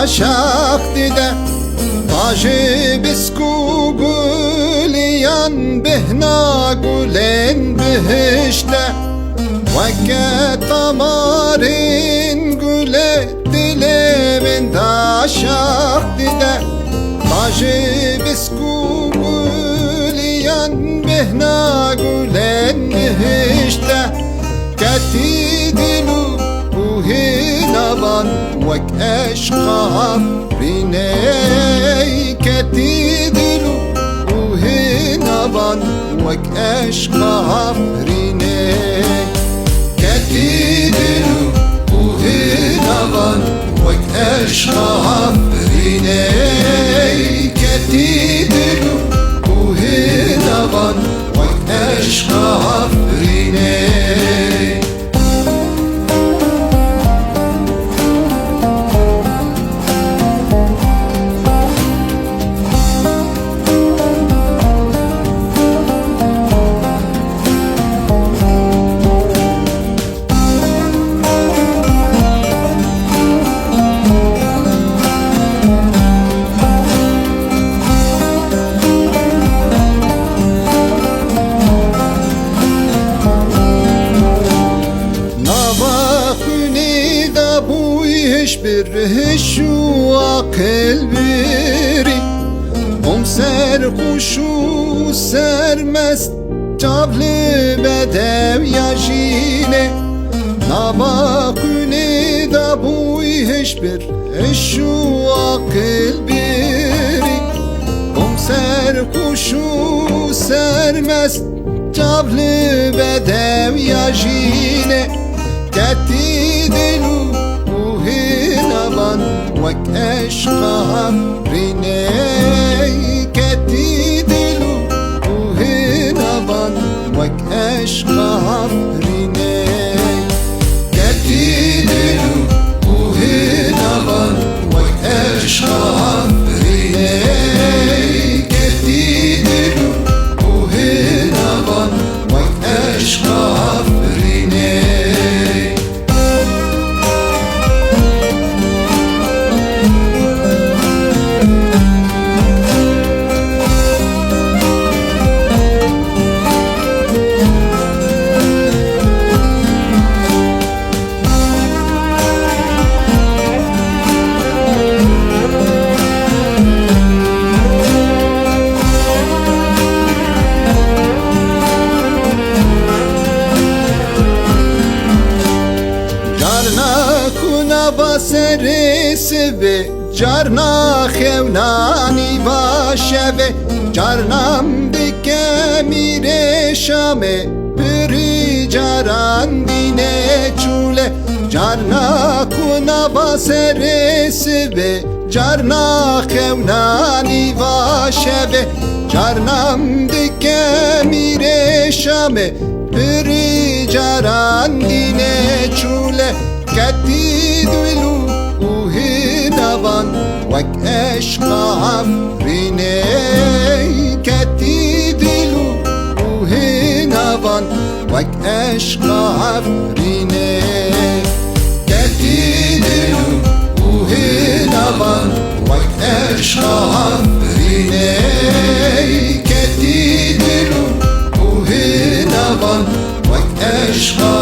عشق دیده باجی بسکو گلیان بهنا گلین بهشته وکه تمارین گله دل من عشق دیده باجی بسکو گلیان بهنا گلین بهشته کتی دلو نوان وك أشقى ريني كتي دلو نوان وك أشقى ريني كتي دلو نوان وك أشقى ريني كتي دلو نوان وك أشقى ريني bir şu akıl biri ser kuşu sermest çavlı bedev yaşine nabaküne da bu hiçbir şu akıl biri ser kuşu sermest çavlı bedev yaşine ketti delu وك أشقى ريني كتي دلو وهنا بان وك أشقى ريني كتي دلو وهنا بان وك أشقى ريني كتي دلو وهنا بان وك أشقى ريني Serisi ve carna xevnani başı ve carnam dike mire şame püri caran dine çule carna kuna serisi ve carna xevnani başı ve carnam dike mire şame püri caran dine çule كتي دلو وهنبان وك أشقى عفريني كتي دلو وهنبان وك أشقى عفريني كتي دلو وهنبان وك أشقى عفريني كتي دلو وهنبان وك أشقى